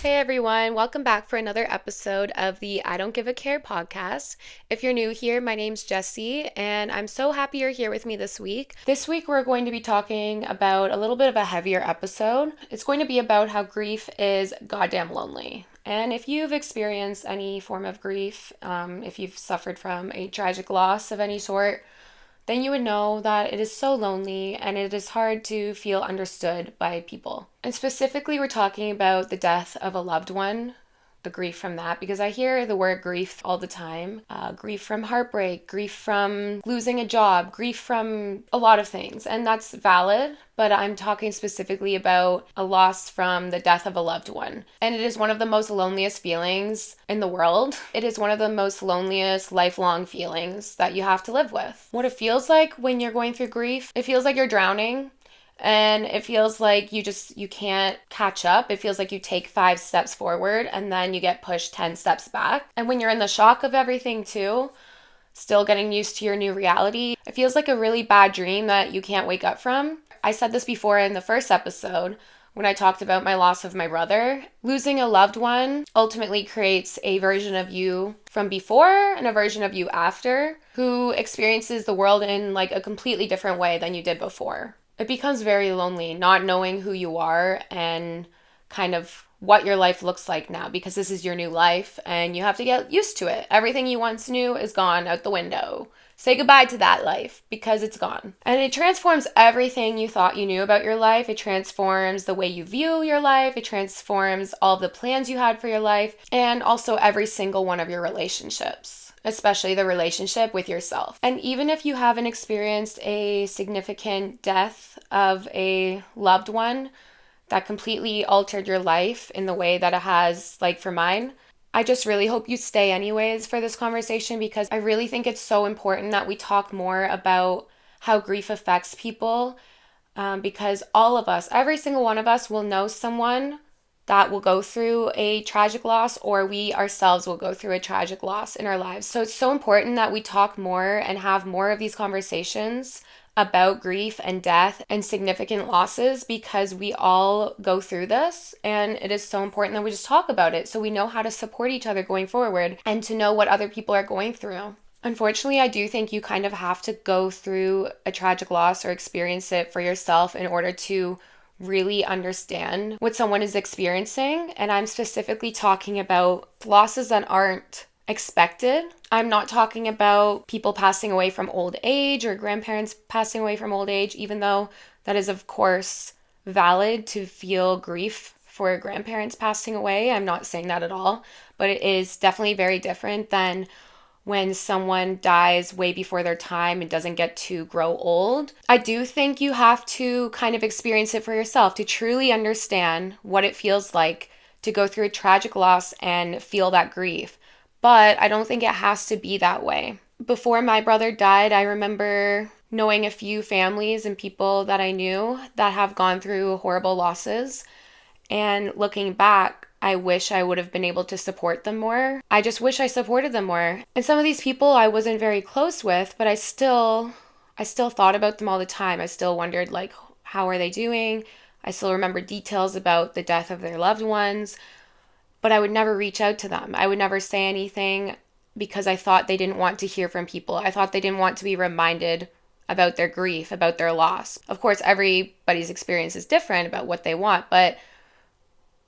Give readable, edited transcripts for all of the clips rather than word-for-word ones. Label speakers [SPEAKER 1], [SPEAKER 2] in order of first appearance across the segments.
[SPEAKER 1] Hey everyone, welcome back for another episode of the I Don't Give a Care podcast. If you're new here, my name's Jessie, and I'm so happy you're here with me this week. This week, we're going to be talking about a little bit of a heavier episode. It's going to be about how grief is goddamn lonely. And if you've experienced any form of grief, if you've suffered from a tragic loss of any sort, then you would know that it is so lonely and it is hard to feel understood by people. And specifically, we're talking about the death of a loved one, the grief from that, because I hear the word grief all the time. Grief from heartbreak, grief from losing a job, grief from a lot of things. And that's valid, but I'm talking specifically about a loss from the death of a loved one. And it is one of the most loneliest feelings in the world. It is one of the most loneliest lifelong feelings that you have to live with. What it feels like when you're going through grief, it feels like you're drowning. And it feels like you can't catch up. It feels like you take 5 steps forward and then you get pushed 10 steps back. And when you're in the shock of everything too, still getting used to your new reality, it feels like a really bad dream that you can't wake up from. I said this before in the first episode when I talked about my loss of my brother. Losing a loved one ultimately creates a version of you from before and a version of you after who experiences the world in like a completely different way than you did before. It becomes very lonely not knowing who you are and kind of what your life looks like now, because this is your new life and you have to get used to it. Everything you once knew is gone out the window. Say goodbye to that life because it's gone. And it transforms everything you thought you knew about your life. It transforms the way you view your life. It transforms all the plans you had for your life and also every single one of your relationships, especially the relationship with yourself. And even if you haven't experienced a significant death of a loved one that completely altered your life in the way that it has, like for mine, I just really hope you stay anyways for this conversation, because I really think it's so important that we talk more about how grief affects people, because all of us, every single one of us will know someone that will go through a tragic loss, or we ourselves will go through a tragic loss in our lives. So it's so important that we talk more and have more of these conversations about grief and death and significant losses, because we all go through this, and it is so important that we just talk about it so we know how to support each other going forward and to know what other people are going through. Unfortunately, I do think you kind of have to go through a tragic loss or experience it for yourself in order to really understand what someone is experiencing. And I'm specifically talking about losses that aren't expected. I'm not talking about people passing away from old age or grandparents passing away from old age, even though that is, of course, valid to feel grief for grandparents passing away. I'm not saying that at all, but it is definitely very different than when someone dies way before their time and doesn't get to grow old. I do think you have to kind of experience it for yourself to truly understand what it feels like to go through a tragic loss and feel that grief. But I don't think it has to be that way. Before my brother died, I remember knowing a few families and people that I knew that have gone through horrible losses. And looking back, I wish I would have been able to support them more. I just wish I supported them more. And some of these people I wasn't very close with, but I still thought about them all the time. I still wondered, like, how are they doing? I still remember details about the death of their loved ones, but I would never reach out to them. I would never say anything because I thought they didn't want to hear from people. I thought they didn't want to be reminded about their grief, about their loss. Of course, everybody's experience is different about what they want, but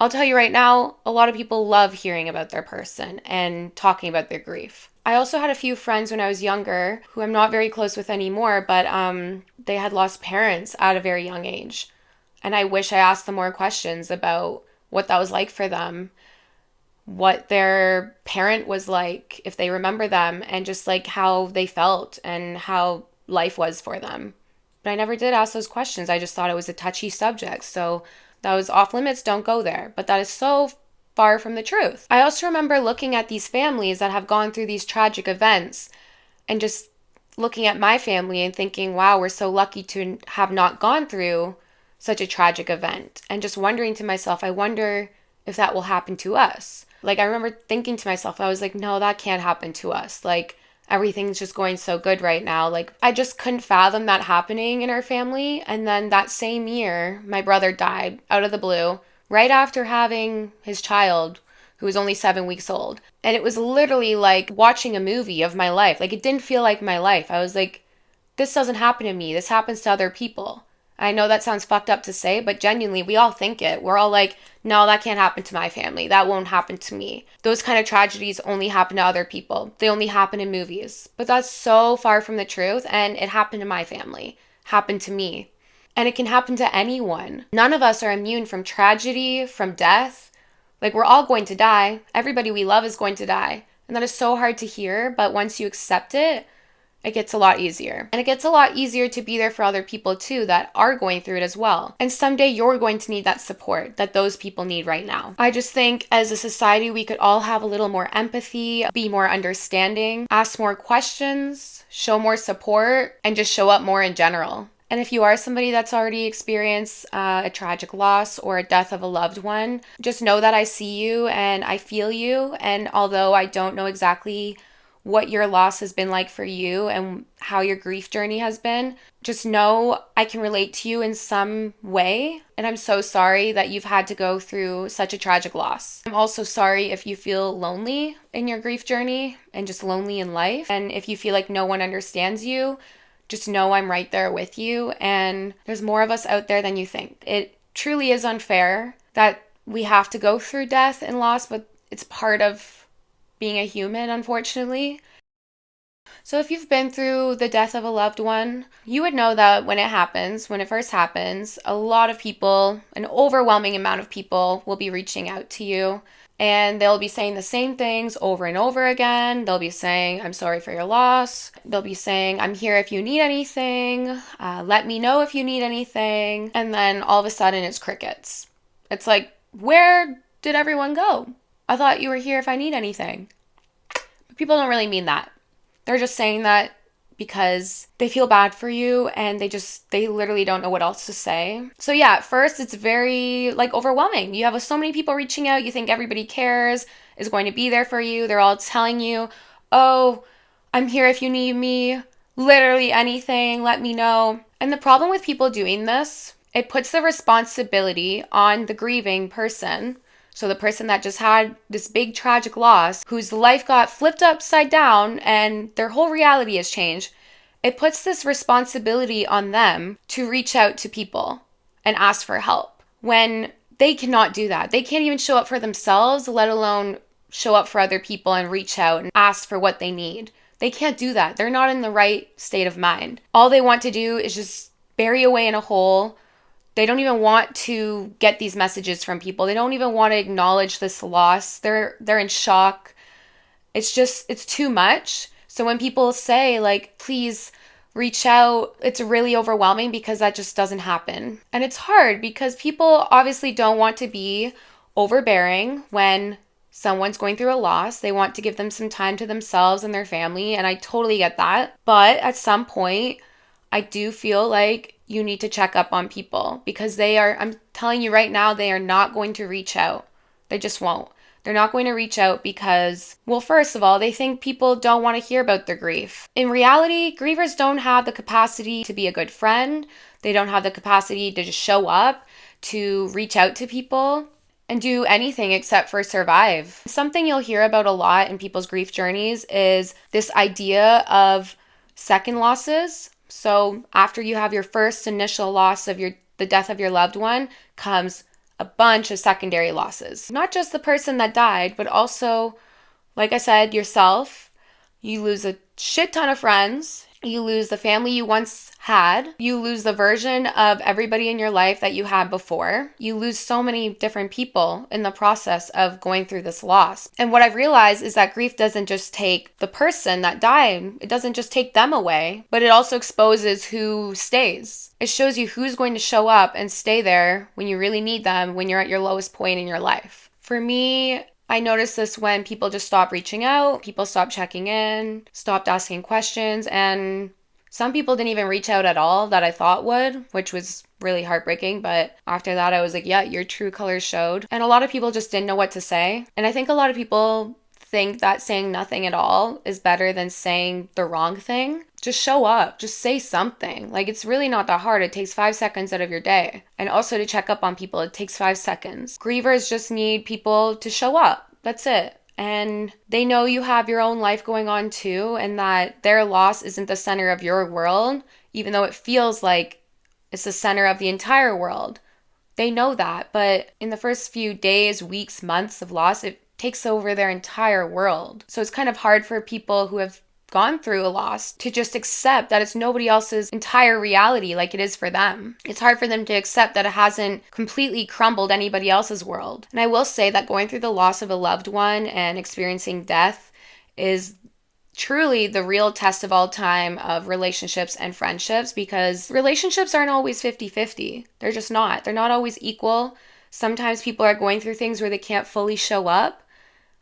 [SPEAKER 1] I'll tell you right now, a lot of people love hearing about their person and talking about their grief. I also had a few friends when I was younger who I'm not very close with anymore, but they had lost parents at a very young age. And I wish I asked them more questions about what that was like for them, what their parent was like, if they remember them, and just like how they felt and how life was for them. But I never did ask those questions. I just thought it was a touchy subject. So that was off limits, don't go there. But that is so far from the truth. I also remember looking at these families that have gone through these tragic events and just looking at my family and thinking, wow, we're so lucky to have not gone through such a tragic event. And just wondering to myself, I wonder if that will happen to us. Like, I remember thinking to myself, I was like, no, that can't happen to us. Like, everything's just going so good right now. Like, I just couldn't fathom that happening in our family. And then that same year, my brother died out of the blue, right after having his child, who was only 7 weeks old. And it was literally like watching a movie of my life. Like, it didn't feel like my life. I was like, this doesn't happen to me. This happens to other people. I know that sounds fucked up to say, but genuinely, we all think it. We're all like, no, that can't happen to my family. That won't happen to me. Those kind of tragedies only happen to other people. They only happen in movies. But that's so far from the truth, and it happened to my family. Happened to me. And it can happen to anyone. None of us are immune from tragedy, from death. Like, we're all going to die. Everybody we love is going to die. And that is so hard to hear, but once you accept it, it gets a lot easier. And it gets a lot easier to be there for other people too that are going through it as well. And someday you're going to need that support that those people need right now. I just think as a society, we could all have a little more empathy, be more understanding, ask more questions, show more support, and just show up more in general. And if you are somebody that's already experienced a tragic loss or a death of a loved one, just know that I see you and I feel you. And although I don't know exactly what your loss has been like for you and how your grief journey has been, just know I can relate to you in some way. And I'm so sorry that you've had to go through such a tragic loss. I'm also sorry if you feel lonely in your grief journey and just lonely in life. And if you feel like no one understands you, just know I'm right there with you. And there's more of us out there than you think. It truly is unfair that we have to go through death and loss, but it's part of being a human, unfortunately. So if you've been through the death of a loved one, you would know that when it first happens, a lot of people, an overwhelming amount of people will be reaching out to you, and they'll be saying the same things over and over again. They'll be saying, I'm sorry for your loss. They'll be saying, I'm here if you need anything. Let me know if you need anything. And then all of a sudden it's crickets. It's like, where did everyone go? I thought you were here if I need anything. But people don't really mean that. They're just saying that because they feel bad for you and they literally don't know what else to say. So yeah, at first it's very overwhelming. You have so many people reaching out. You think everybody cares, is going to be there for you. They're all telling you, oh, I'm here if you need me. Literally anything, let me know. And the problem with people doing this, it puts the responsibility on the grieving person. So the person that just had this big tragic loss, whose life got flipped upside down and their whole reality has changed, it puts this responsibility on them to reach out to people and ask for help when they cannot do that. They can't even show up for themselves, let alone show up for other people and reach out and ask for what they need. They can't do that. They're not in the right state of mind. All they want to do is just bury away in a hole. They don't even want to get these messages from people. They don't even want to acknowledge this loss. They're in shock. It's too much. So when people say please reach out, it's really overwhelming because that just doesn't happen. And it's hard because people obviously don't want to be overbearing when someone's going through a loss. They want to give them some time to themselves and their family, and I totally get that. But at some point, I do feel like you need to check up on people because I'm telling you right now, they are not going to reach out. They just won't. They're not going to reach out because, well, first of all, they think people don't want to hear about their grief. In reality, grievers don't have the capacity to be a good friend. They don't have the capacity to just show up, to reach out to people and do anything except for survive. Something you'll hear about a lot in people's grief journeys is this idea of second losses. So after you have your first initial loss of the death of your loved one comes a bunch of secondary losses. Not just the person that died, but also, like I said, yourself. You lose a shit ton of friends. You lose the family you once had. You lose the version of everybody in your life that you had before. You lose so many different people in the process of going through this loss. And what I've realized is that grief doesn't just take the person that died. It doesn't just take them away, but it also exposes who stays. It shows you who's going to show up and stay there when you really need them, when you're at your lowest point in your life. For me, I noticed this when people just stopped reaching out, people stopped checking in, stopped asking questions, and some people didn't even reach out at all that I thought would, which was really heartbreaking. But after that, I was like, yeah, your true colors showed. And a lot of people just didn't know what to say. And I think a lot of people think that saying nothing at all is better than saying the wrong thing, just show up. Just say something. Like, it's really not that hard. It takes 5 seconds out of your day. And also to check up on people, it takes 5 seconds. Grievers just need people to show up. That's it. And they know you have your own life going on too, and that their loss isn't the center of your world, even though it feels like it's the center of the entire world. They know that, but in the first few days, weeks, months of loss, it takes over their entire world. So it's kind of hard for people who have gone through a loss to just accept that it's nobody else's entire reality like it is for them. It's hard for them to accept that it hasn't completely crumbled anybody else's world. And I will say that going through the loss of a loved one and experiencing death is truly the real test of all time of relationships and friendships, because relationships aren't always 50-50. They're just not. They're not always equal. Sometimes people are going through things where they can't fully show up,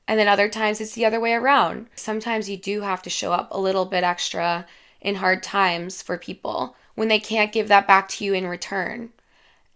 [SPEAKER 1] and then other times it's the other way around. Sometimes you do have to show up a little bit extra in hard times for people when they can't give that back to you in return.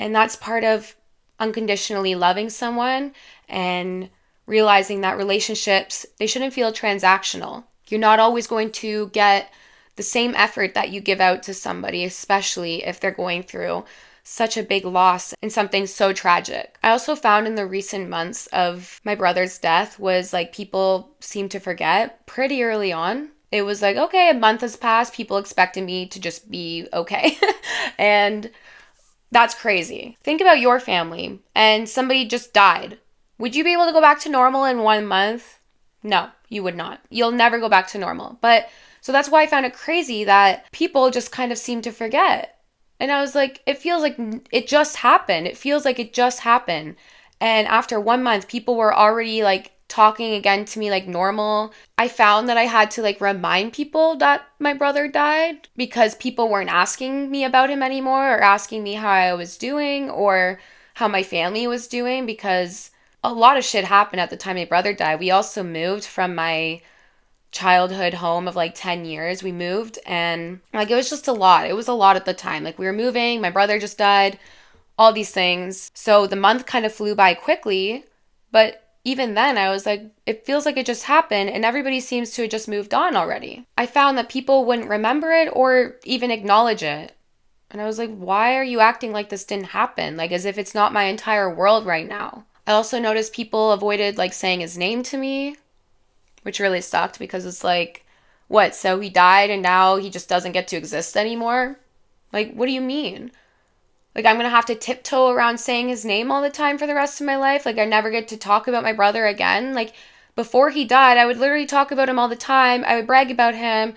[SPEAKER 1] And that's part of unconditionally loving someone and realizing that relationships, they shouldn't feel transactional. You're not always going to get the same effort that you give out to somebody, especially if they're going through such a big loss and something so tragic. I also found in the recent months of my brother's death was like people seem to forget pretty early on. It was like, okay, a month has passed. People expected me to just be okay. And that's crazy. Think about your family and somebody just died. Would you be able to go back to normal in 1 month? No, you would not. You'll never go back to normal. But so that's why I found it crazy that people just kind of seem to forget. And I was like, it feels like it just happened. It feels like it just happened. And after 1 month, people were already like talking again to me like normal. I found that I had to like remind people that my brother died because people weren't asking me about him anymore or asking me how I was doing or how my family was doing, because a lot of shit happened at the time my brother died. We also moved from my childhood home of like 10 years. We moved and like it was just a lot. It was a lot at the time. Like we were moving, my brother just died, all these things. So the month kind of flew by quickly, but even then I was like, it feels like it just happened and everybody seems to have just moved on already. I found that people wouldn't remember it or even acknowledge it. And I was like, why are you acting like this didn't happen? Like as if it's not my entire world right now. I also noticed people avoided like saying his name to me, which really sucked because it's like, what, so he died and now he just doesn't get to exist anymore? Like, what do you mean? Like, I'm going to have to tiptoe around saying his name all the time for the rest of my life? Like, I never get to talk about my brother again? Like, before he died, I would literally talk about him all the time. I would brag about him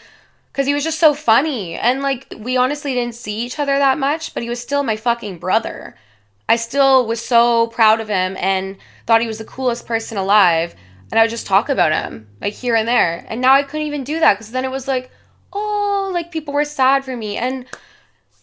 [SPEAKER 1] because he was just so funny. And, like, we honestly didn't see each other that much, but he was still my fucking brother. I still was so proud of him and thought he was the coolest person alive. And I would just talk about him, like, here and there. And now I couldn't even do that because then it was like, oh, like, people were sad for me. And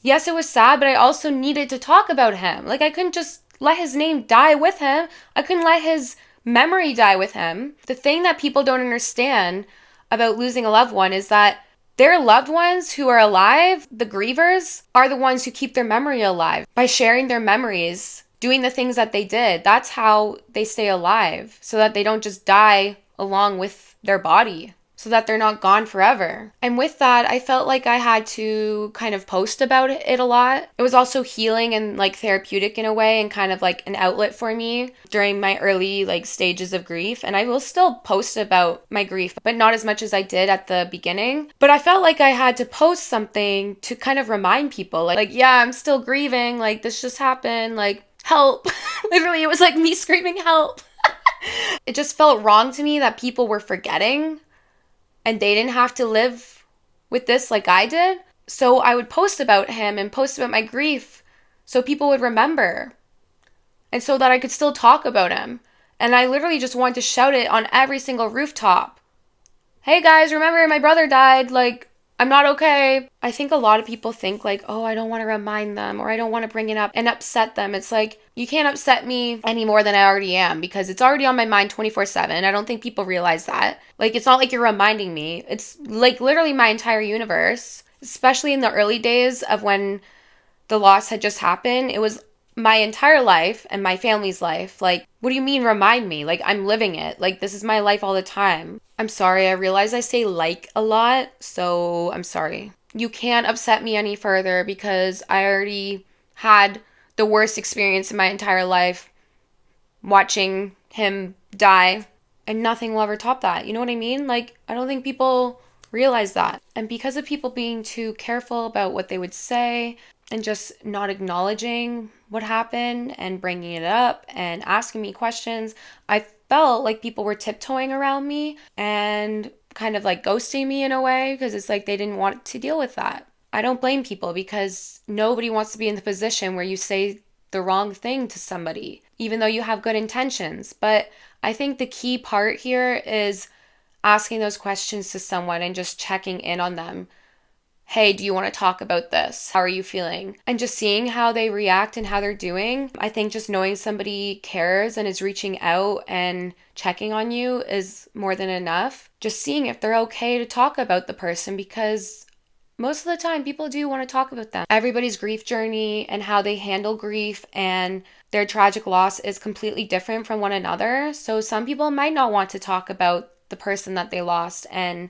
[SPEAKER 1] yes, it was sad, but I also needed to talk about him. Like, I couldn't just let his name die with him. I couldn't let his memory die with him. The thing that people don't understand about losing a loved one is that their loved ones who are alive, the grievers, are the ones who keep their memory alive by sharing their memories, doing the things that they did. That's how they stay alive, so that they don't just die along with their body, so that they're not gone forever. And with that, I felt like I had to kind of post about it a lot. It was also healing and like therapeutic in a way and kind of like an outlet for me during my early like stages of grief. And I will still post about my grief, but not as much as I did at the beginning. But I felt like I had to post something to kind of remind people like yeah, I'm still grieving. Like this just happened. Like help. Literally, it was like me screaming help. It just felt wrong to me that people were forgetting and they didn't have to live with this like I did. So I would post about him and post about my grief so people would remember. And so that I could still talk about him. And I literally just wanted to shout it on every single rooftop. Hey guys, remember my brother died. Like, I'm not okay. I think a lot of people think like, oh, I don't want to remind them or I don't want to bring it up and upset them. It's like, you can't upset me any more than I already am because it's already on my mind 24/7. I don't think people realize that. Like, it's not like you're reminding me. It's like literally my entire universe, especially in the early days of when the loss had just happened. It was my entire life and my family's life. Like, what do you mean remind me? Like, I'm living it. Like, this is my life all the time. I'm sorry. I realize I say like a lot, so I'm sorry. You can't upset me any further because I already had the worst experience in my entire life watching him die, and nothing will ever top that. You know what I mean? Like, I don't think people realize that. And because of people being too careful about what they would say and just not acknowledging what happened and bringing it up and asking me questions, I felt like people were tiptoeing around me and kind of like ghosting me in a way because it's like they didn't want to deal with that. I don't blame people because nobody wants to be in the position where you say the wrong thing to somebody, even though you have good intentions. But I think the key part here is asking those questions to someone and just checking in on them. Hey, do you want to talk about this? How are you feeling? And just seeing how they react and how they're doing. I think just knowing somebody cares and is reaching out and checking on you is more than enough. Just seeing if they're okay to talk about the person, because most of the time people do want to talk about them. Everybody's grief journey and how they handle grief and their tragic loss is completely different from one another. So some people might not want to talk about the person that they lost and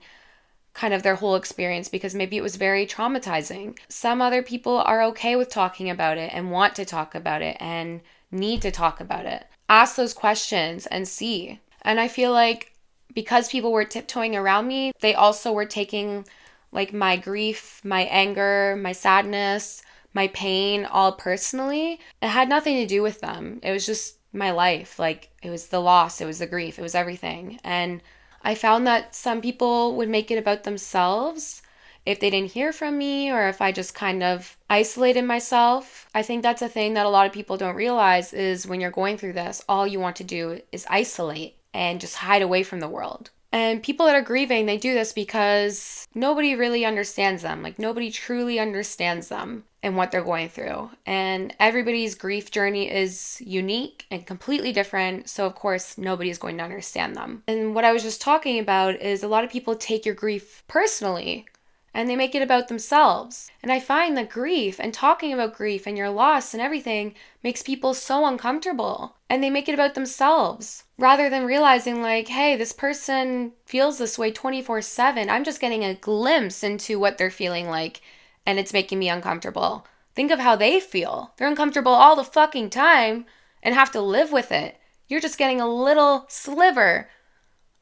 [SPEAKER 1] kind of their whole experience because maybe it was very traumatizing. Some other people are okay with talking about it and want to talk about it and need to talk about it. Ask those questions and see. And I feel like because people were tiptoeing around me, they also were taking like my grief, my anger, my sadness, my pain all personally. It had nothing to do with them. It was just my life. Like, it was the loss, it was the grief, it was everything. And I found that some people would make it about themselves if they didn't hear from me or if I just kind of isolated myself. I think that's a thing that a lot of people don't realize is when you're going through this, all you want to do is isolate and just hide away from the world. And people that are grieving, they do this because nobody really understands them. Like, nobody truly understands them and what they're going through. And everybody's grief journey is unique and completely different. So, of course, nobody is going to understand them. And what I was just talking about is a lot of people take your grief personally and they make it about themselves. And I find that grief and talking about grief and your loss and everything makes people so uncomfortable. And they make it about themselves rather than realizing, like, hey, this person feels this way 24/7. I'm just getting a glimpse into what they're feeling like, and it's making me uncomfortable. Think of how they feel. They're uncomfortable all the fucking time and have to live with it. You're just getting a little sliver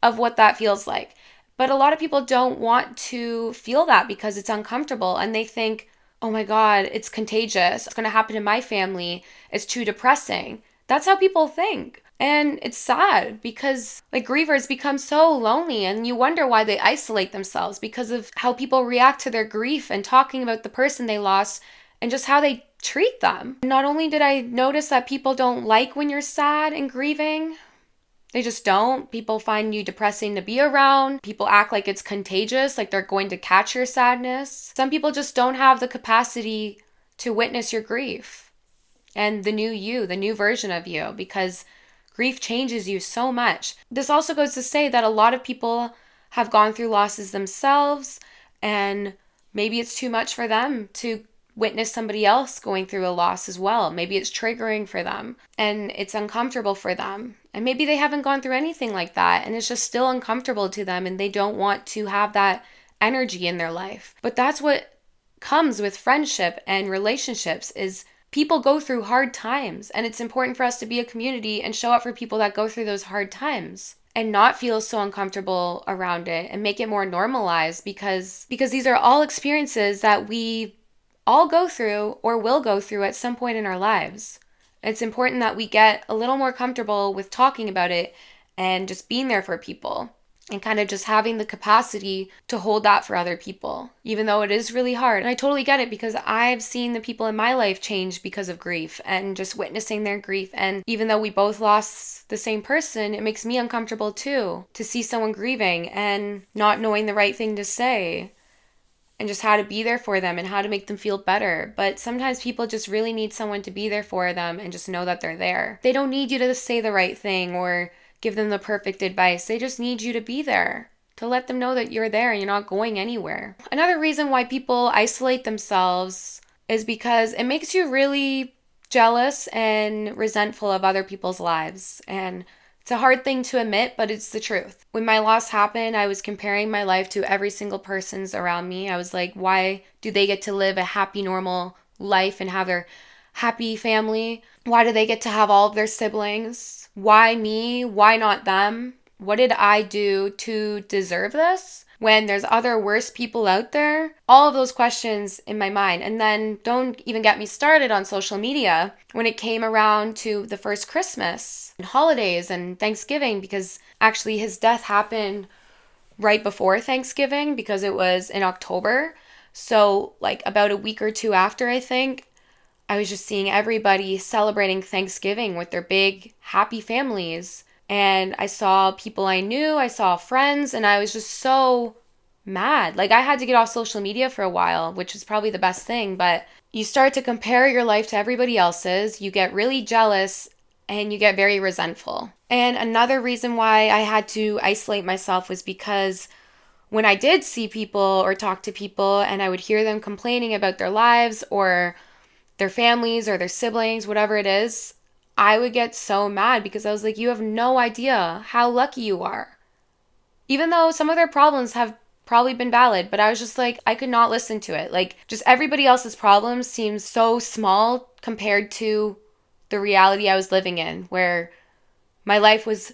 [SPEAKER 1] of what that feels like. But a lot of people don't want to feel that because it's uncomfortable and they think, oh my God, it's contagious. It's going to happen to my family. It's too depressing. That's how people think. And it's sad because like grievers become so lonely and you wonder why they isolate themselves because of how people react to their grief and talking about the person they lost and just how they treat them. Not only did I notice that people don't like when you're sad and grieving, they just don't. People find you depressing to be around. People act like it's contagious, like they're going to catch your sadness. Some people just don't have the capacity to witness your grief and the new you, the new version of you, because grief changes you so much. This also goes to say that a lot of people have gone through losses themselves, and maybe it's too much for them to witness somebody else going through a loss as well. Maybe it's triggering for them and it's uncomfortable for them. And maybe they haven't gone through anything like that and it's just still uncomfortable to them and they don't want to have that energy in their life. But that's what comes with friendship and relationships is people go through hard times, and it's important for us to be a community and show up for people that go through those hard times and not feel so uncomfortable around it and make it more normalized because these are all experiences that we all go through or will go through at some point in our lives. It's important that we get a little more comfortable with talking about it and just being there for people and kind of just having the capacity to hold that for other people, even though it is really hard. And I totally get it because I've seen the people in my life change because of grief and just witnessing their grief. And even though we both lost the same person, it makes me uncomfortable too, to see someone grieving and not knowing the right thing to say and just how to be there for them and how to make them feel better. But sometimes people just really need someone to be there for them and just know that they're there. They don't need you to say the right thing or give them the perfect advice. They just need you to be there, to let them know that you're there and you're not going anywhere. Another reason why people isolate themselves is because it makes you really jealous and resentful of other people's lives. And it's a hard thing to admit, but it's the truth. When my loss happened, I was comparing my life to every single person's around me. I was like, why do they get to live a happy, normal life and have their happy family? Why do they get to have all of their siblings? Why me? Why not them? What did I do to deserve this? When there's other worse people out there? All of those questions in my mind. And then don't even get me started on social media when it came around to the first Christmas and holidays and Thanksgiving, because actually his death happened right before Thanksgiving because it was in October. So like about a week or two after, I think, I was just seeing everybody celebrating Thanksgiving with their big, happy families. And I saw people I knew, I saw friends, and I was just so mad. Like, I had to get off social media for a while, which is probably the best thing. But you start to compare your life to everybody else's, you get really jealous, and you get very resentful. And another reason why I had to isolate myself was because when I did see people or talk to people and I would hear them complaining about their lives or their families or their siblings, whatever it is, I would get so mad because I was like, you have no idea how lucky you are. Even though some of their problems have probably been valid, but I was just like, I could not listen to it. Like, just everybody else's problems seems so small compared to the reality I was living in, where my life was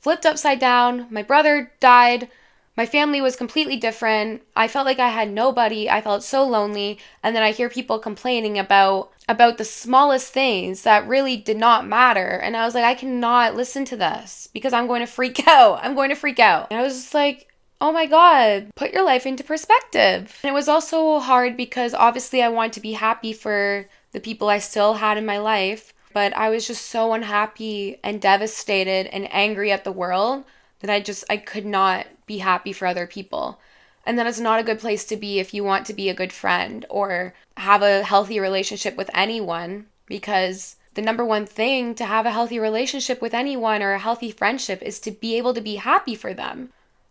[SPEAKER 1] flipped upside down. My brother died. My family was completely different. I felt like I had nobody. I felt so lonely. And then I hear people complaining about the smallest things that really did not matter. And I was like, I cannot listen to this because I'm going to freak out. I'm going to freak out. And I was just like, oh my God, put your life into perspective. And it was also hard because obviously I wanted to be happy for the people I still had in my life. But I was just so unhappy and devastated and angry at the world that I could not be happy for other people. And that is not a good place to be if you want to be a good friend or have a healthy relationship with anyone, because the number one thing to have a healthy relationship with anyone or a healthy friendship is to be able to be happy for them.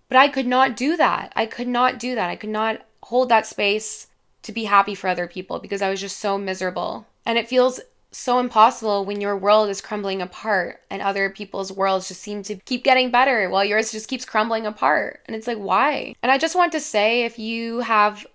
[SPEAKER 1] But I could not do that. I could not do that. I could not hold that space to be happy for other people because I was just so miserable. And it feels so impossible when your world is crumbling apart and other people's worlds just seem to keep getting better while yours just keeps crumbling apart. And it's like, why? And I just want to say, if you have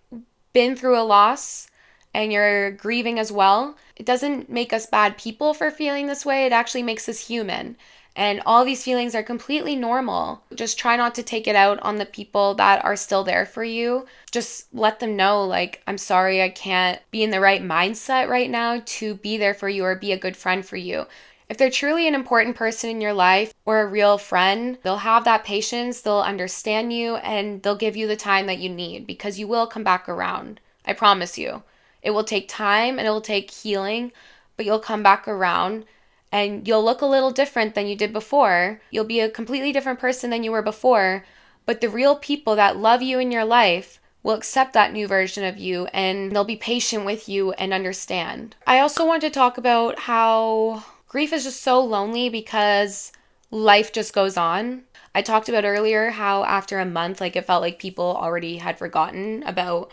[SPEAKER 1] been through a loss and you're grieving as well, it doesn't make us bad people for feeling this way. It actually makes us human. And all these feelings are completely normal. Just try not to take it out on the people that are still there for you. Just let them know, like, I'm sorry, I can't be in the right mindset right now to be there for you or be a good friend for you. If they're truly an important person in your life or a real friend, they'll have that patience, they'll understand you, and they'll give you the time that you need because you will come back around. I promise you. It will take time and it will take healing, but you'll come back around. And you'll look a little different than you did before. You'll be a completely different person than you were before. But the real people that love you in your life will accept that new version of you and they'll be patient with you and understand. I also want to talk about how grief is just so lonely because life just goes on. I talked about earlier how after a month, like, it felt like people already had forgotten about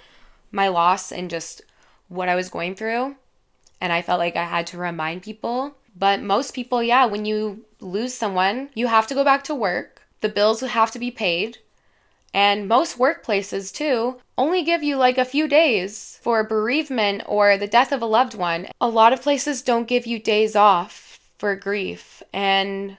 [SPEAKER 1] my loss and just what I was going through. And I felt like I had to remind people. But most people, yeah, when you lose someone, you have to go back to work. The bills have to be paid. And most workplaces, too, only give you like a few days for bereavement or the death of a loved one. A lot of places don't give you days off for grief. And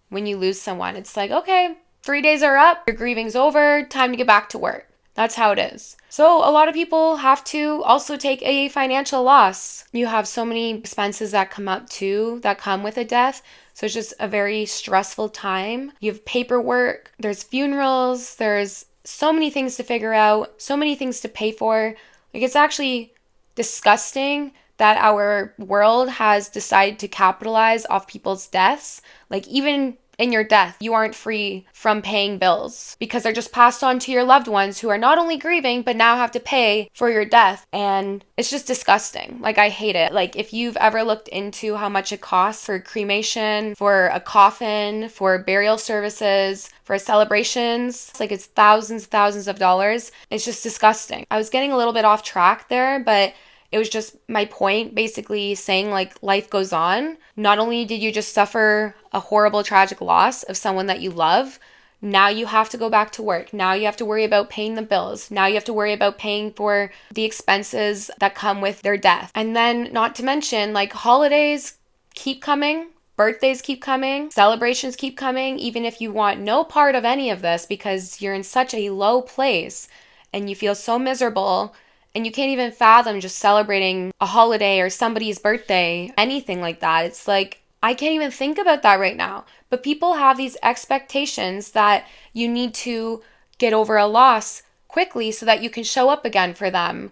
[SPEAKER 1] when you lose someone, it's like, okay, 3 days are up, your grieving's over, time to get back to work. That's how it is. So a lot of people have to also take a financial loss. You have so many expenses that come up too, that come with a death. So it's just a very stressful time. You have paperwork, there's funerals, there's so many things to figure out, so many things to pay for. Like, it's actually disgusting that our world has decided to capitalize off people's deaths. Like, even in your death, you aren't free from paying bills because they're just passed on to your loved ones who are not only grieving, but now have to pay for your death. And it's just disgusting. Like, I hate it. Like, if you've ever looked into how much it costs for cremation, for a coffin, for burial services, for celebrations, it's thousands of dollars. It's just disgusting. I was getting a little bit off track there, but It was just my point, basically saying like life goes on. Not only did you just suffer a horrible, tragic loss of someone that you love, now you have to go back to work. Now you have to worry about paying the bills. Now you have to worry about paying for the expenses that come with their death. And then, not to mention, like, holidays keep coming, birthdays keep coming, celebrations keep coming, even if you want no part of any of this because you're in such a low place and you feel so miserable and you can't even fathom just celebrating a holiday or somebody's birthday, anything like that. It's like, I can't even think about that right now. But people have these expectations that you need to get over a loss quickly so that you can show up again for them,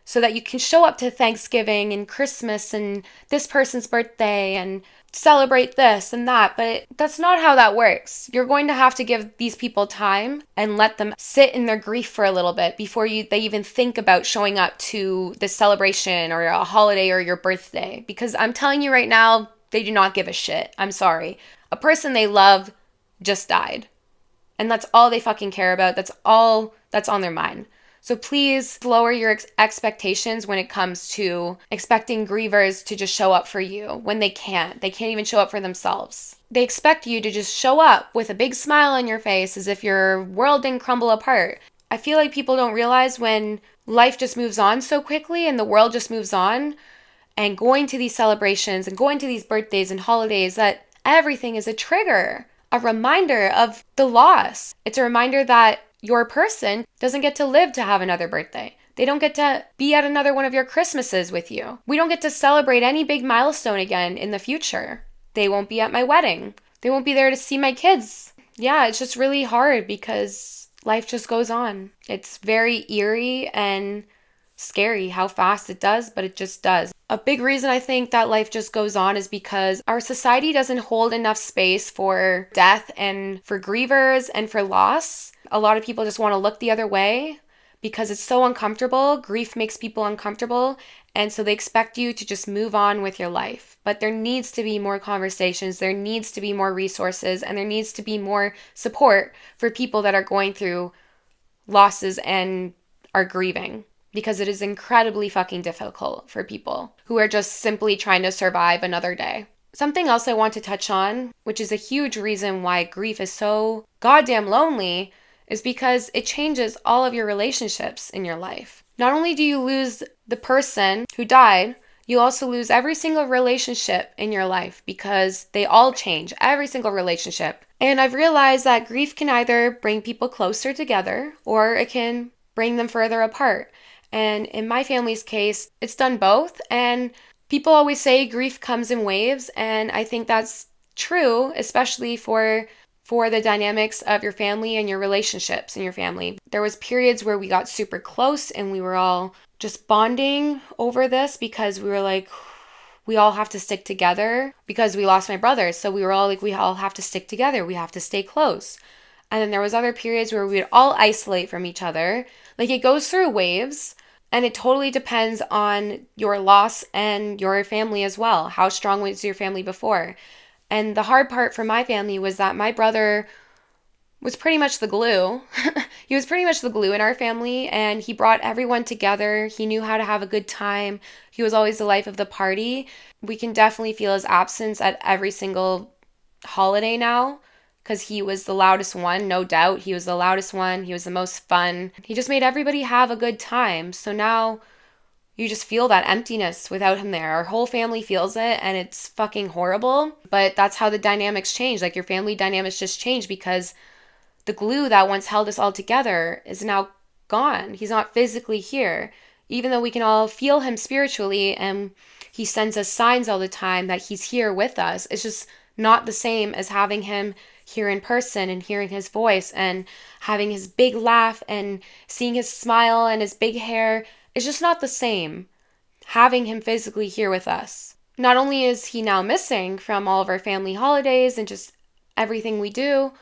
[SPEAKER 1] so that you can show up to Thanksgiving and Christmas and this person's birthday and celebrate this and that. But that's not how that works. You're going to have to give these people time and let them sit in their grief for a little bit before they even think about showing up to the celebration or a holiday or your birthday. Because I'm telling you right now, they do not give a shit. I'm sorry. A person they love just died. And that's all they fucking care about. That's all that's on their mind. So please lower your expectations when it comes to expecting grievers to just show up for you when they can't. They can't even show up for themselves. They expect you to just show up with a big smile on your face as if your world didn't crumble apart. I feel like people don't realize when life just moves on so quickly and the world just moves on, and going to these celebrations and going to these birthdays and holidays, that everything is a trigger, a reminder of the loss. It's a reminder that your person doesn't get to live to have another birthday. They don't get to be at another one of your Christmases with you. We don't get to celebrate any big milestone again in the future. They won't be at my wedding. They won't be there to see my kids. Yeah, it's just really hard because life just goes on. It's very eerie and scary how fast it does, but it just does. A big reason I think that life just goes on is because our society doesn't hold enough space for death and for grievers and for loss. A lot of people just want to look the other way because it's so uncomfortable. Grief makes people uncomfortable, and so they expect you to just move on with your life. But there needs to be more conversations, there needs to be more resources, and there needs to be more support for people that are going through losses and are grieving. Because it is incredibly fucking difficult for people who are just simply trying to survive another day. Something else I want to touch on, which is a huge reason why grief is so goddamn lonely, is because it changes all of your relationships in your life. Not only do you lose the person who died, you also lose every single relationship in your life because they all change, every single relationship. And I've realized that grief can either bring people closer together or it can bring them further apart. And in my family's case, it's done both. And people always say grief comes in waves. And I think that's true, especially for the dynamics of your family and your relationships in your family. There was periods where we got super close and we were all just bonding over this because we were like, we all have to stick together because we lost my brother. So we were all like, we all have to stick together. We have to stay close. And then there was other periods where we would all isolate from each other. Like, it goes through waves. And it totally depends on your loss and your family as well. How strong was your family before? And the hard part for my family was that my brother was pretty much the glue. He was pretty much the glue in our family, and he brought everyone together. He knew how to have a good time. He was always the life of the party. We can definitely feel his absence at every single holiday now, because he was the loudest one, no doubt. He was the loudest one. He was the most fun. He just made everybody have a good time. So now you just feel that emptiness without him there. Our whole family feels it, and it's fucking horrible. But that's how the dynamics change. Like, your family dynamics just change because the glue that once held us all together is now gone. He's not physically here. Even though we can all feel him spiritually and he sends us signs all the time that he's here with us, it's just not the same as having him here in person and hearing his voice and having his big laugh and seeing his smile and his big hair. It's just not the same having him physically here with us. Not only is he now missing from all of our family holidays and just everything we do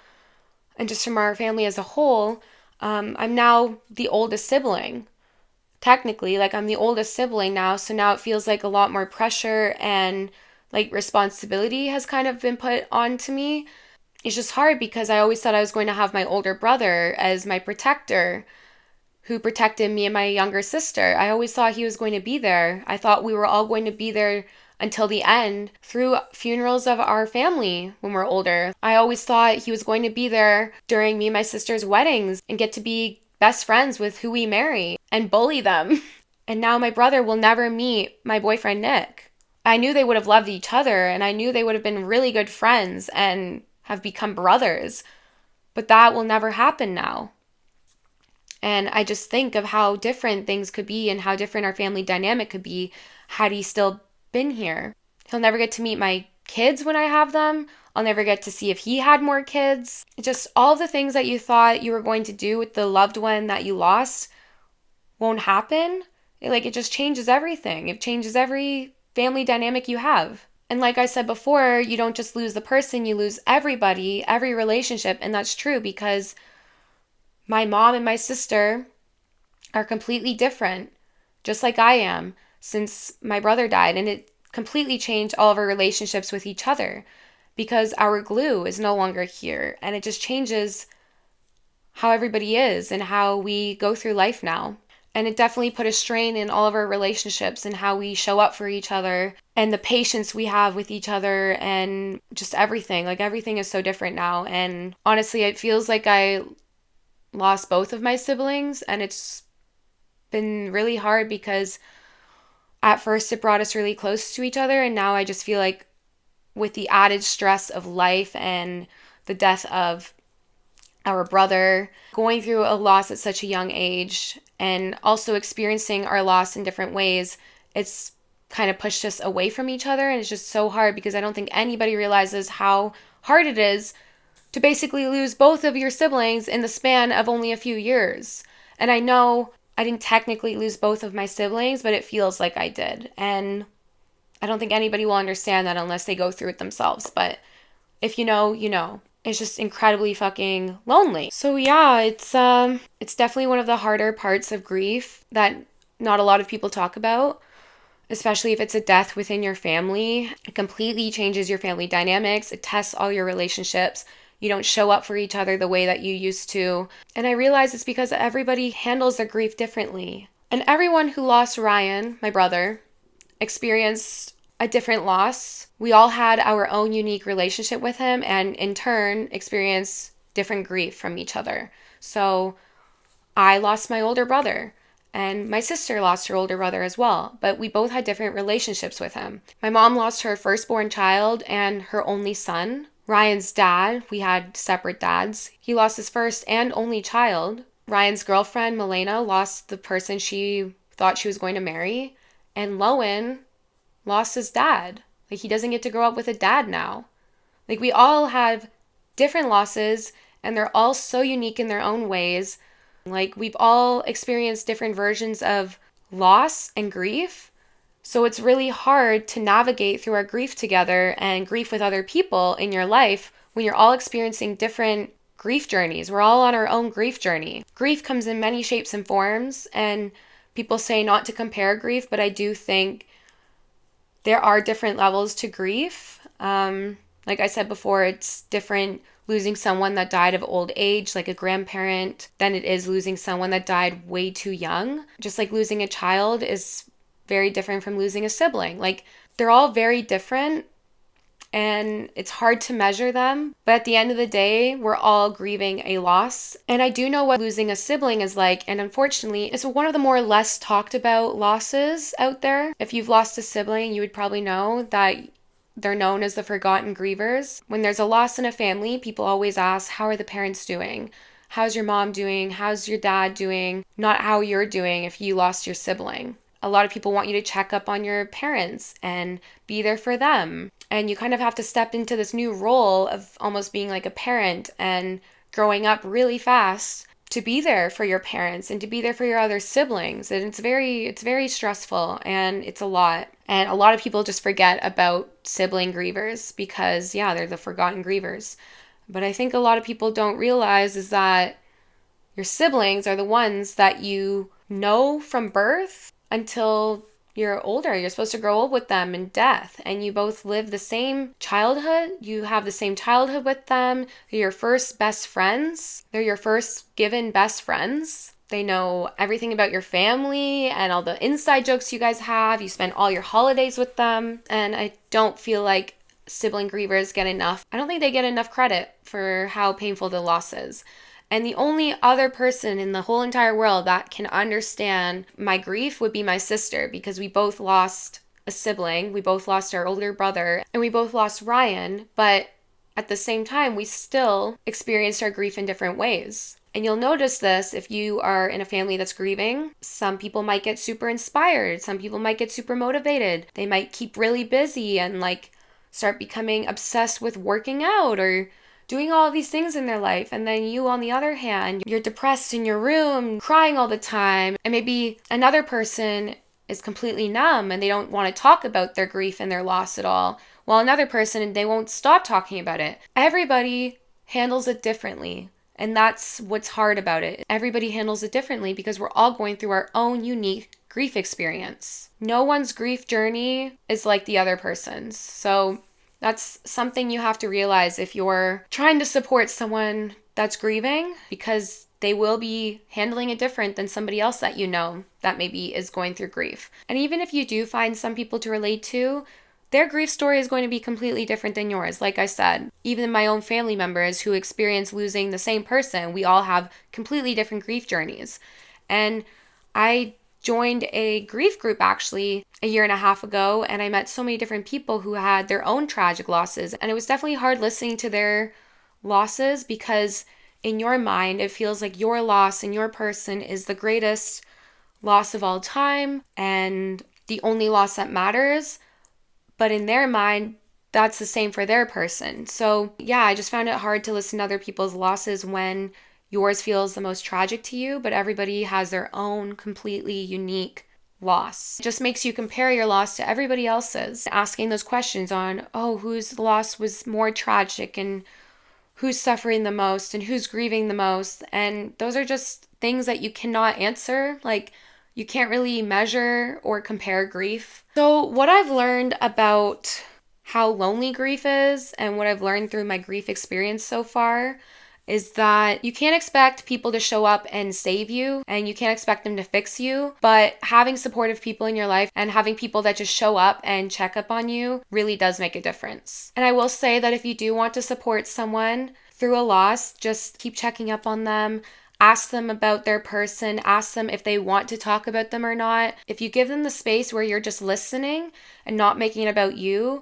[SPEAKER 1] and just from our family as a whole, I'm now the oldest sibling. Technically, like, I'm the oldest sibling now, so now it feels like a lot more pressure and like responsibility has kind of been put onto me. It's just hard because I always thought I was going to have my older brother as my protector, who protected me and my younger sister. I always thought he was going to be there. I thought we were all going to be there until the end through funerals of our family when we're older. I always thought he was going to be there during me and my sister's weddings and get to be best friends with who we marry and bully them. And now my brother will never meet my boyfriend Nick. I knew they would have loved each other and I knew they would have been really good friends and have become brothers. But that will never happen now. And I just think of how different things could be and how different our family dynamic could be had he still been here. He'll never get to meet my kids when I have them. I'll never get to see if he had more kids. Just all the things that you thought you were going to do with the loved one that you lost won't happen. It just changes everything. It changes every family dynamic you have. And like I said before, you don't just lose the person, you lose everybody, every relationship. And that's true because my mom and my sister are completely different, just like I am, since my brother died. And it completely changed all of our relationships with each other because our glue is no longer here. And it just changes how everybody is and how we go through life now. And it definitely put a strain in all of our relationships and how we show up for each other and the patience we have with each other and just everything. Everything is so different now. And honestly, it feels like I lost both of my siblings, and it's been really hard because at first it brought us really close to each other, and now I just feel like with the added stress of life and the death of our brother, going through a loss at such a young age and also experiencing our loss in different ways, it's kind of pushed us away from each other. And it's just so hard because I don't think anybody realizes how hard it is to basically lose both of your siblings in the span of only a few years. And I know I didn't technically lose both of my siblings, but it feels like I did. And I don't think anybody will understand that unless they go through it themselves. But if you know, you know. It's just incredibly fucking lonely. So yeah, it's definitely one of the harder parts of grief that not a lot of people talk about, especially if it's a death within your family. It completely changes your family dynamics. It tests all your relationships. You don't show up for each other the way that you used to. And I realize it's because everybody handles their grief differently. And everyone who lost Ryan, my brother, experienced a different loss. We all had our own unique relationship with him and in turn experienced different grief from each other. So I lost my older brother and my sister lost her older brother as well, but we both had different relationships with him. My mom lost her firstborn child and her only son. Ryan's dad, we had separate dads. He lost his first and only child. Ryan's girlfriend, Milena, lost the person she thought she was going to marry. And Lowen lost his dad. He doesn't get to grow up with a dad now. We all have different losses and they're all so unique in their own ways. We've all experienced different versions of loss and grief. So it's really hard to navigate through our grief together and grief with other people in your life when you're all experiencing different grief journeys. We're all on our own grief journey. Grief comes in many shapes and forms, and people say not to compare grief, but I do think there are different levels to grief. Like I said before, it's different losing someone that died of old age, like a grandparent, than it is losing someone that died way too young. Just like losing a child is very different from losing a sibling. They're all very different and it's hard to measure them. But at the end of the day, we're all grieving a loss. And I do know what losing a sibling is like. And unfortunately, it's one of the more less talked about losses out there. If you've lost a sibling, you would probably know that they're known as the forgotten grievers. When there's a loss in a family, people always ask, how are the parents doing? How's your mom doing? How's your dad doing? Not how you're doing if you lost your sibling. A lot of people want you to check up on your parents and be there for them. And you kind of have to step into this new role of almost being like a parent and growing up really fast to be there for your parents and to be there for your other siblings. And it's very stressful and it's a lot. And a lot of people just forget about sibling grievers because, yeah, they're the forgotten grievers. But I think a lot of people don't realize is that your siblings are the ones that you know from birth until you're older. You're supposed to grow old with them in death, and you both live the same childhood. You have the same childhood with them. They're your first best friends. They're your first given best friends. They know everything about your family and all the inside jokes you guys have. You spend all your holidays with them. And I don't feel like sibling grievers get enough. I don't think they get enough credit for how painful the loss is. And the only other person in the whole entire world that can understand my grief would be my sister, because we both lost a sibling. We both lost our older brother, and we both lost Ryan, but at the same time, we still experienced our grief in different ways. And you'll notice this if you are in a family that's grieving. Some people might get super inspired. Some people might get super motivated. They might keep really busy and start becoming obsessed with working out or doing all these things in their life. And then you, on the other hand, you're depressed in your room, crying all the time. And maybe another person is completely numb and they don't want to talk about their grief and their loss at all. While another person, they won't stop talking about it. Everybody handles it differently. And that's what's hard about it. Everybody handles it differently because we're all going through our own unique grief experience. No one's grief journey is like the other person's. So that's something you have to realize if you're trying to support someone that's grieving, because they will be handling it different than somebody else that you know that maybe is going through grief. And even if you do find some people to relate to, their grief story is going to be completely different than yours. Like I said, even my own family members who experience losing the same person, we all have completely different grief journeys. And I joined a grief group actually a year and a half ago, and I met so many different people who had their own tragic losses. And it was definitely hard listening to their losses, because in your mind, it feels like your loss and your person is the greatest loss of all time and the only loss that matters. But in their mind, that's the same for their person. So yeah, I just found it hard to listen to other people's losses when yours feels the most tragic to you, but everybody has their own completely unique loss. It just makes you compare your loss to everybody else's, asking those questions on, oh, whose loss was more tragic and who's suffering the most and who's grieving the most. And those are just things that you cannot answer. You can't really measure or compare grief. So what I've learned about how lonely grief is and what I've learned through my grief experience so far is that you can't expect people to show up and save you, and you can't expect them to fix you, but having supportive people in your life and having people that just show up and check up on you really does make a difference. And I will say that if you do want to support someone through a loss, just keep checking up on them. Ask them about their person. Ask them if they want to talk about them or not. If you give them the space where you're just listening and not making it about you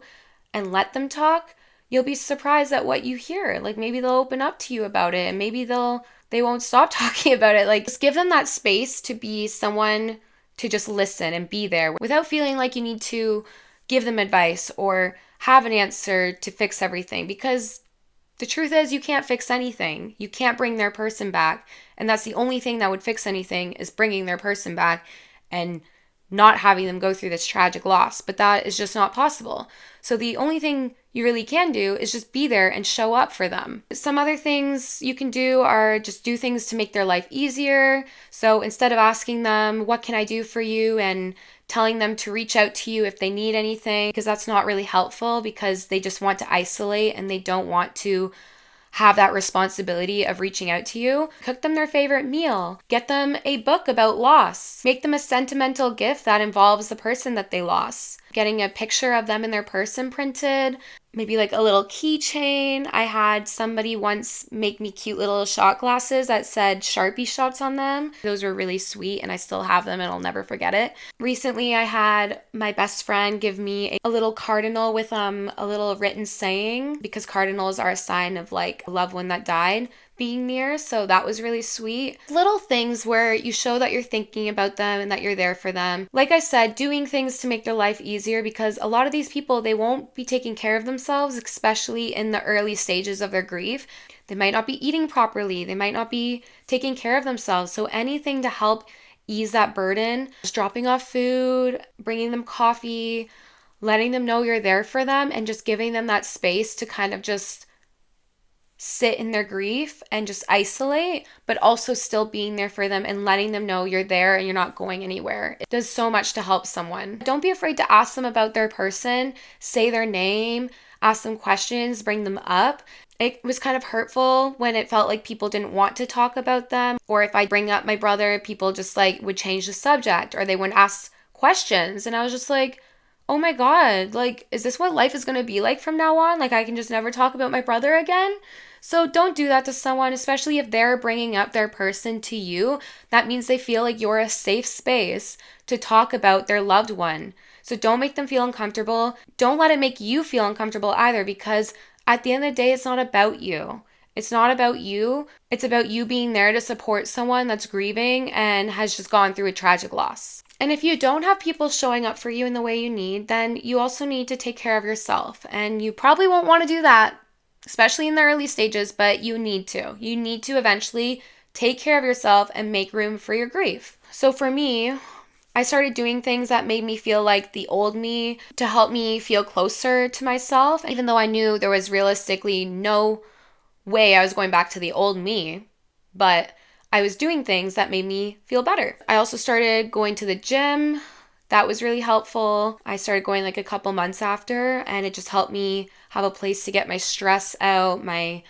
[SPEAKER 1] and let them talk, you'll be surprised at what you hear. Maybe they'll open up to you about it, and maybe they won't stop talking about it. Just give them that space to be someone to just listen and be there without feeling like you need to give them advice or have an answer to fix everything, because the truth is you can't fix anything. You can't bring their person back. And that's the only thing that would fix anything, is bringing their person back and not having them go through this tragic loss. But that is just not possible. So the only thing you really can do is just be there and show up for them. Some other things you can do are just do things to make their life easier. So instead of asking them, what can I do for you? And telling them to reach out to you if they need anything, because that's not really helpful, because they just want to isolate and they don't want to have that responsibility of reaching out to you. Cook them their favorite meal. Get them a book about loss. Make them a sentimental gift that involves the person that they lost. Getting a picture of them and their person printed. Maybe a little keychain. I had somebody once make me cute little shot glasses that said Sharpie shots on them. Those were really sweet, and I still have them and I'll never forget it. Recently, I had my best friend give me a little cardinal with a little written saying, because cardinals are a sign of a loved one that died being near. So that was really sweet. Little things where you show that you're thinking about them and that you're there for them. Like I said, doing things to make their life easier, because a lot of these people, they won't be taking care of themselves, especially in the early stages of their grief. They might not be eating properly. They might not be taking care of themselves. So anything to help ease that burden, just dropping off food, bringing them coffee, letting them know you're there for them, and just giving them that space to kind of just sit in their grief and just isolate, but also still being there for them and letting them know you're there and you're not going anywhere. It does so much to help someone. Don't be afraid to ask them about their person, say their name, ask them questions, bring them up. It was kind of hurtful when it felt like people didn't want to talk about them, or if I bring up my brother, people just like would change the subject or they wouldn't ask questions. And I was just like, oh my God, like, is this what life is going to be like from now on? Like, I can just never talk about my brother again? So don't do that to someone, especially if they're bringing up their person to you. That means they feel like you're a safe space to talk about their loved one. So don't make them feel uncomfortable. Don't let it make you feel uncomfortable either, because at the end of the day, it's not about you. It's not about you. It's about you being there to support someone that's grieving and has just gone through a tragic loss. And if you don't have people showing up for you in the way you need, then you also need to take care of yourself. And you probably won't want to do that, especially in the early stages, but you need to. You need to eventually take care of yourself and make room for your grief. So for me, I started doing things that made me feel like the old me to help me feel closer to myself, even though I knew there was realistically no way I was going back to the old me. But I was doing things that made me feel better. I also started going to the gym. That was really helpful. I started going like a couple months after, and it just helped me have a place to get my stress out, my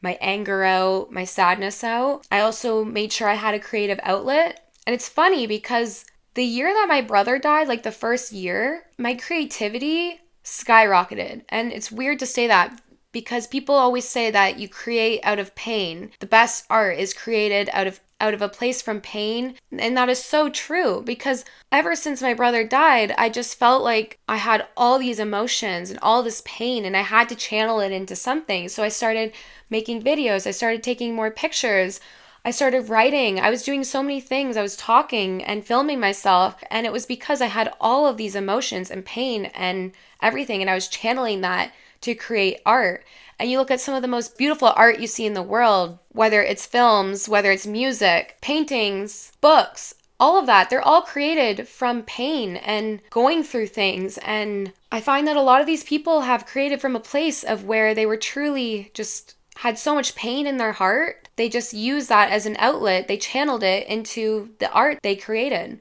[SPEAKER 1] anger out, my sadness out. I also made sure I had a creative outlet. And it's funny because the year that my brother died, like the first year, my creativity skyrocketed. And it's weird to say that because people always say that you create out of pain. The best art is created out of a place from pain. And that is so true, because ever since my brother died, I just felt like I had all these emotions and all this pain, and I had to channel it into something. So I started making videos. I started taking more pictures. I started writing. I was doing so many things. I was talking and filming myself. And it was because I had all of these emotions and pain and everything. And I was channeling that to create art. And you look at some of the most beautiful art you see in the world, whether it's films, whether it's music, paintings, books, all of that, they're all created from pain and going through things. And I find that a lot of these people have created from a place of where they were truly just had so much pain in their heart. They just used that as an outlet. They channeled it into the art they created.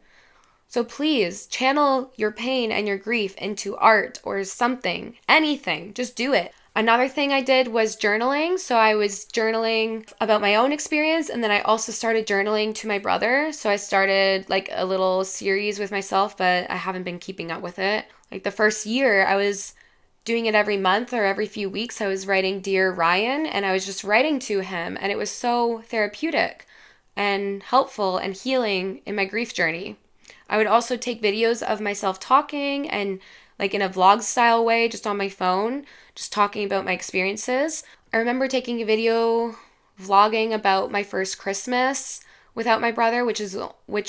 [SPEAKER 1] So please channel your pain and your grief into art or something, anything, just do it. Another thing I did was journaling. So I was journaling about my own experience, and then I also started journaling to my brother. So I started like a little series with myself, but I haven't been keeping up with it. Like the first year, I was doing it every month or every few weeks. I was writing Dear Ryan, and I was just writing to him, and it was so therapeutic and helpful and healing in my grief journey. I would also take videos of myself talking and like in a vlog style way, just on my phone, just talking about my experiences. I remember taking a video vlogging about my first Christmas without my brother, which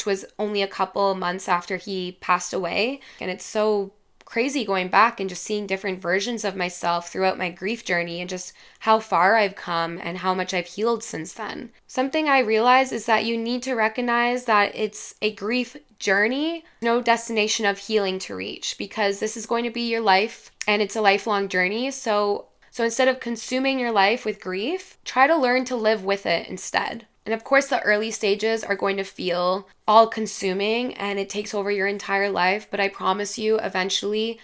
[SPEAKER 1] was only a couple months after he passed away. And it's so crazy going back and just seeing different versions of myself throughout my grief journey and just how far I've come and how much I've healed since then. Something I realized is that you need to recognize that it's a grief journey, no destination of healing to reach, because this is going to be your life and it's a lifelong journey. So instead of consuming your life with grief, try to learn to live with it instead. And of course, the early stages are going to feel all consuming and it takes over your entire life. But I promise you, eventually,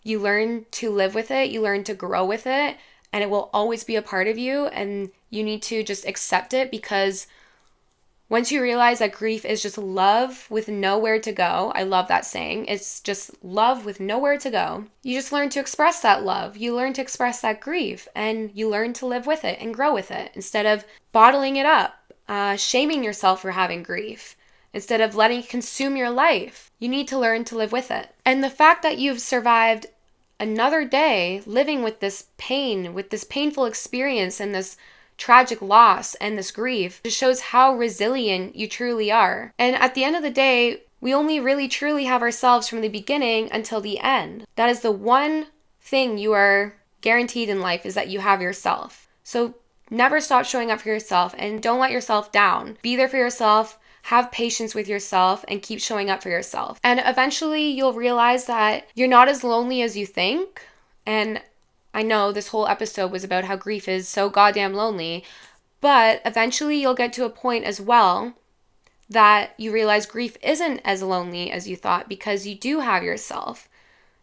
[SPEAKER 1] you learn to live with it, you learn to grow with it, and it will always be a part of you. And you need to just accept it, because once you realize that grief is just love with nowhere to go, I love that saying, it's just love with nowhere to go. You just learn to express that love. You learn to express that grief, and you learn to live with it and grow with it instead of bottling it up. Shaming yourself for having grief, instead of letting it consume your life. You need to learn to live with it. And the fact that you've survived another day living with this pain, with this painful experience and this tragic loss and this grief, just shows how resilient you truly are. And at the end of the day, we only really truly have ourselves from the beginning until the end. That is the one thing you are guaranteed in life, is that you have yourself. So never stop showing up for yourself and don't let yourself down. Be there for yourself, have patience with yourself, and keep showing up for yourself. And eventually you'll realize that you're not as lonely as you think. And I know this whole episode was about how grief is so goddamn lonely, but eventually you'll get to a point as well that you realize grief isn't as lonely as you thought, because you do have yourself.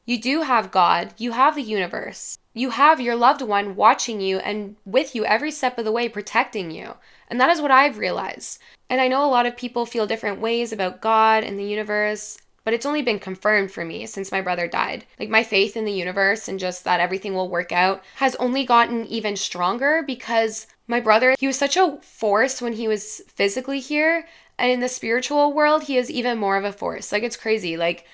[SPEAKER 1] You do have God. You have the universe. You have your loved one watching you and with you every step of the way, protecting you. And that is what I've realized. And I know a lot of people feel different ways about God and the universe, but it's only been confirmed for me since my brother died. Like, my faith in the universe and just that everything will work out has only gotten even stronger, because my brother, he was such a force when he was physically here. And in the spiritual world, he is even more of a force. Like, it's crazy. Like,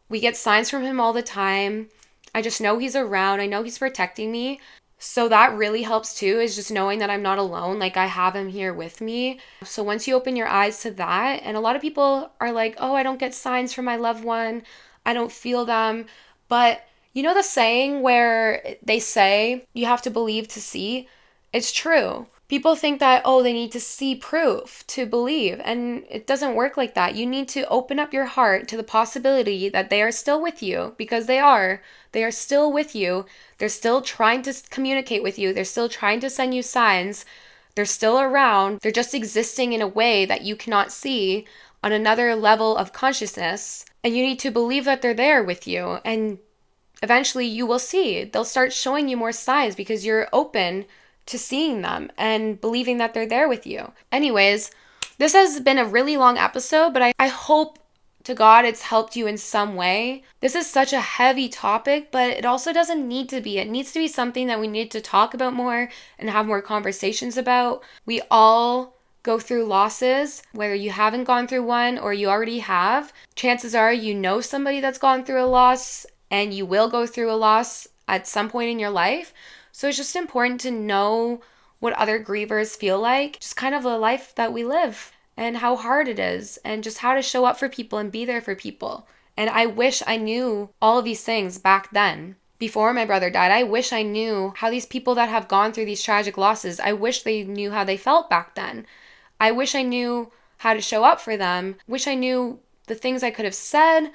[SPEAKER 1] we get signs from him all the time. I just know he's around. I know he's protecting me. So that really helps too, is just knowing that I'm not alone. Like, I have him here with me. So once you open your eyes to that, and a lot of people are like, oh, I don't get signs from my loved one. I don't feel them. But you know the saying where they say you have to believe to see? It's true. People think that, oh, they need to see proof to believe, and it doesn't work like that. You need to open up your heart to the possibility that they are still with you, because they are. They are still with you. They're still trying to communicate with you. They're still trying to send you signs. They're still around. They're just existing in a way that you cannot see, on another level of consciousness. And you need to believe that they're there with you. And eventually you will see. They'll start showing you more signs because you're open to seeing them and believing that they're there with you. Anyways, this has been a really long episode, but I hope to God it's helped you in some way. This is such a heavy topic, but it also doesn't need to be. It needs to be something that we need to talk about more and have more conversations about. We all go through losses, whether you haven't gone through one or you already have. Chances are you know somebody that's gone through a loss, and you will go through a loss at some point in your life. So it's just important to know what other grievers feel like, just kind of the life that we live and how hard it is, and just how to show up for people and be there for people. And I wish I knew all of these things back then. Before my brother died, I wish I knew how these people that have gone through these tragic losses, I wish they knew how they felt back then. I wish I knew how to show up for them. Wish I knew the things I could have said,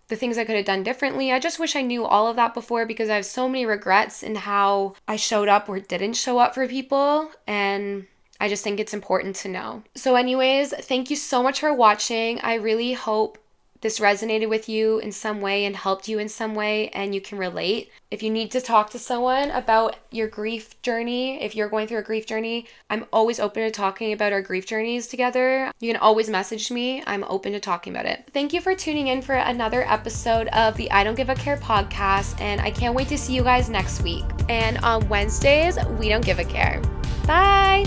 [SPEAKER 1] the things I could have done differently. I just wish I knew all of that before, because I have so many regrets in how I showed up or didn't show up for people, and I just think it's important to know. So anyways, thank you so much for watching. I really hope this resonated with you in some way and helped you in some way, and you can relate. If you need to talk to someone about your grief journey, if you're going through a grief journey, I'm always open to talking about our grief journeys together. You can always message me. I'm open to talking about it. Thank you for tuning in for another episode of the I Don't Give a Care podcast, and I can't wait to see you guys next week. And on Wednesdays, we don't give a care. Bye!